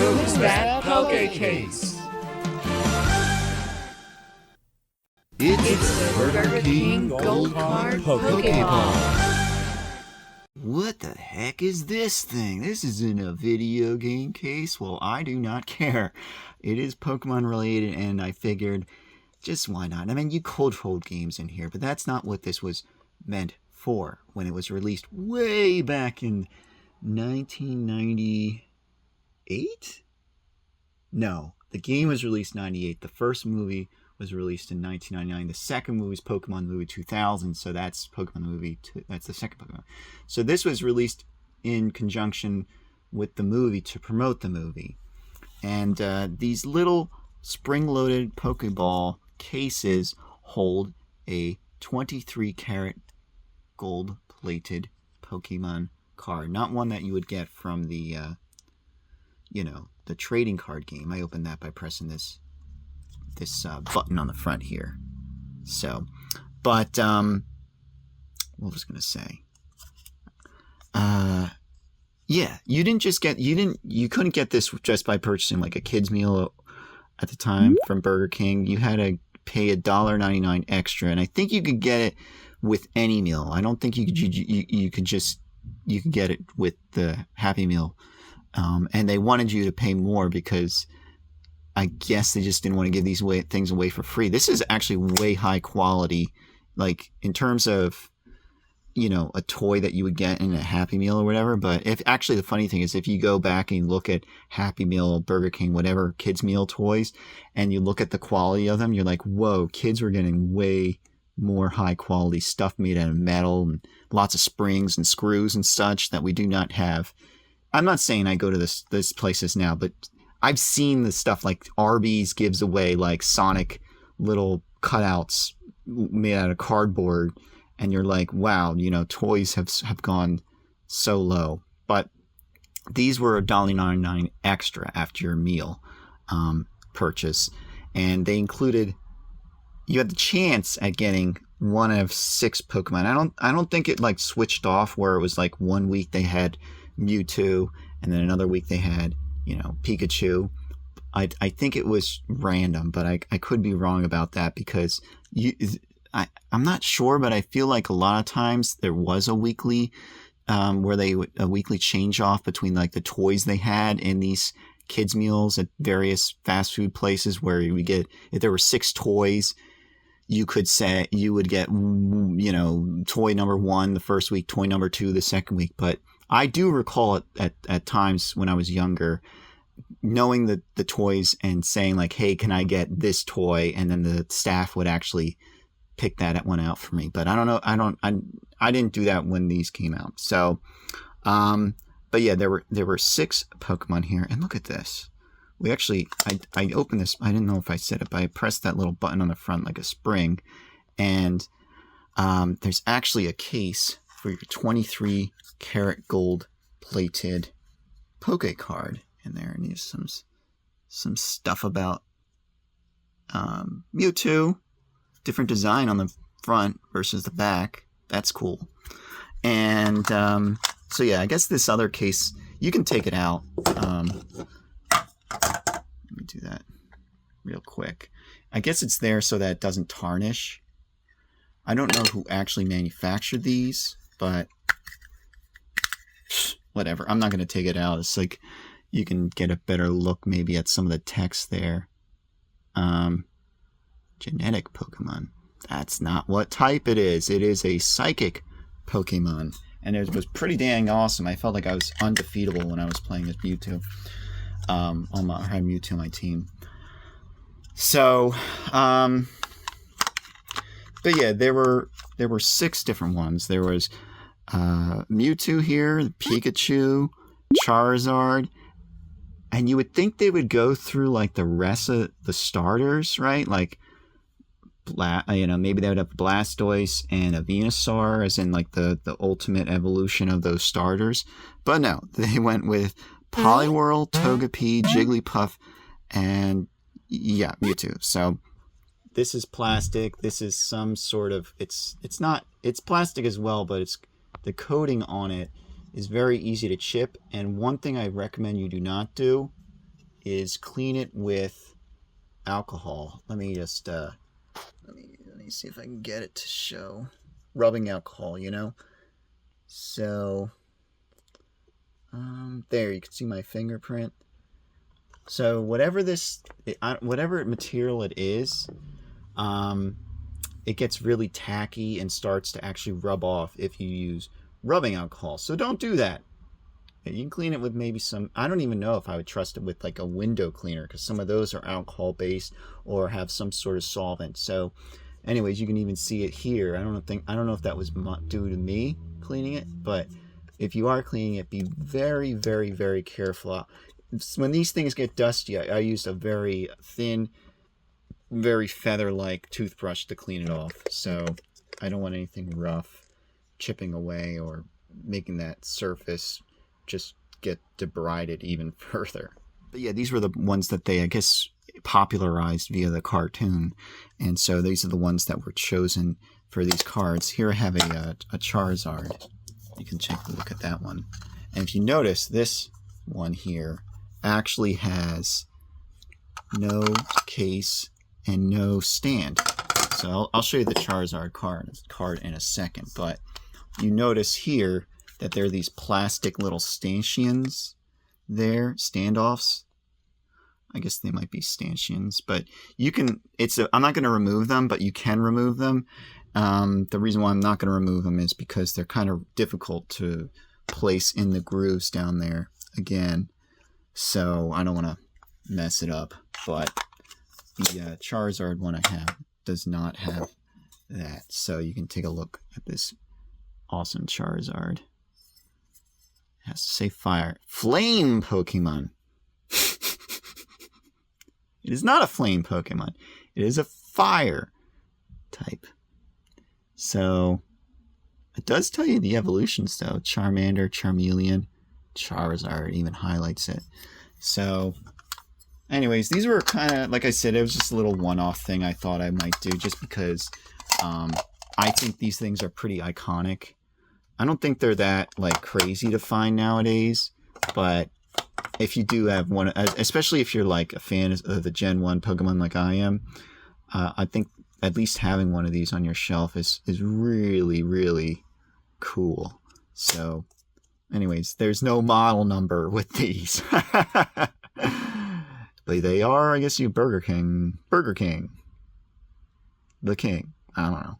Who's that Poke Case? It's the Burger King Gold Card Pokeball. What the heck is this thing? This isn't a video game case. Well, I do not care. It is Pokemon related, and I figured, just why not? I mean, you could hold games in here, but that's not what this was meant for when it was released way back in 1998? No, the game was released in 98. The first movie was released in 1999. The second movie is Pokemon Movie 2000, so that's Pokemon Movie 2. That's the second Pokemon. So this was released in conjunction with the movie to promote the movie. And these little spring-loaded Pokeball cases hold a 23-karat gold-plated Pokemon card. Not one that you would get from the, the trading card game. I opened that by pressing this button on the front here. So, but what was I going to say? Yeah, you couldn't get this just by purchasing like a kid's meal at the time from Burger King. You had to pay $1.99 extra, and I think you could get it with any meal. I don't think you could get it with the Happy Meal, and they wanted you to pay more because I guess they just didn't want to give these things away for free. This is actually way high quality, like in terms of, a toy that you would get in a Happy Meal or whatever. But the funny thing is, if you go back and you look at Happy Meal, Burger King, whatever kids meal toys, and you look at the quality of them, you're like, whoa, kids were getting way more high quality stuff made out of metal and lots of springs and screws and such that we do not have. I'm not saying I go to this places now, but I've seen the stuff like Arby's gives away like Sonic little cutouts made out of cardboard, and you're like, wow, toys have gone so low. But these were $1.99 extra after your meal purchase, and they included, you had the chance at getting one of 6 Pokemon. I don't think it like switched off where it was like one week they had Mewtwo and then another week they had Pikachu. I think it was random, but I could be wrong about that because I'm not sure, but I feel like a lot of times there was a weekly a weekly change off between like the toys they had in these kids meals at various fast food places where you would get, if there were 6 toys, you could say you would get toy number 1 the first week, toy number 2 the second week. But I do recall it at times when I was younger, knowing the toys and saying like, hey, can I get this toy? And then the staff would actually pick that one out for me. But I don't know. I didn't do that when these came out. So, but yeah, there were 6 Pokemon here. And look at this. We actually, I opened this. I didn't know if I said it, but I pressed that little button on the front like a spring. And there's actually a case for your 23-karat gold-plated Poke card in there. And there's some stuff about Mewtwo. Different design on the front versus the back. That's cool. And so yeah, I guess this other case, you can take it out. Let me do that real quick. I guess it's there so that it doesn't tarnish. I don't know who actually manufactured these, but whatever. I'm not going to take it out. It's like you can get a better look maybe at some of the text there. Genetic Pokemon. That's not what type it is. It is a psychic Pokemon. And it was pretty dang awesome. I felt like I was undefeatable when I was playing as Mewtwo. I had Mewtwo on my team. So, but yeah, there were 6 different ones. There was Mewtwo here, Pikachu, Charizard, and you would think they would go through like the rest of the starters, right? Like, maybe they would have Blastoise and a Venusaur, as in like the ultimate evolution of those starters. But no, they went with Poliwhirl, Togepi, Jigglypuff, and yeah, Mewtwo. So this is plastic. This is some sort of, it's plastic as well, but it's the coating on it is very easy to chip. And one thing I recommend you do not do is clean it with alcohol. Let me just let me see if I can get it to show. Rubbing alcohol, you know. So there, you can see my fingerprint. So whatever material it is, it gets really tacky and starts to actually rub off if you use rubbing alcohol. So don't do that. You can clean it with maybe some, I don't even know if I would trust it with like a window cleaner, because some of those are alcohol based or have some sort of solvent. So anyways, you can even see it here. I don't know if that was due to me cleaning it, but if you are cleaning it, be very, very, very careful. When these things get dusty, I used a very thin, very feather-like toothbrush to clean it off. So I don't want anything rough chipping away or making that surface just get debrided even further. But yeah, these were the ones that they, I guess, popularized via the cartoon. And so these are the ones that were chosen for these cards. Here I have a Charizard. You can take a look at that one. And if you notice, this one here actually has no case and no stand. So I'll show you the Charizard card in a second. But you notice here that there are these plastic little stanchions there, standoffs. I guess they might be stanchions, but you can, I'm not going to remove them, but you can remove them. The reason why I'm not going to remove them is because they're kind of difficult to place in the grooves down there again. So I don't want to mess it up, but the Charizard one I have does not have that. So you can take a look at this awesome Charizard. It has to say fire. Flame Pokemon. It is not a flame Pokemon. It is a fire type. So it does tell you the evolutions though. Charmander, Charmeleon, Charizard even highlights it. So anyways, these were kind of, like I said, it was just a little one-off thing I thought I might do just because I think these things are pretty iconic. I don't think they're that like crazy to find nowadays, but if you do have one, especially if you're like a fan of the Gen 1 Pokemon like I am, I think at least having one of these on your shelf is really, really cool. So anyways, there's no model number with these. But they are, I guess, Burger King. The King. I don't know.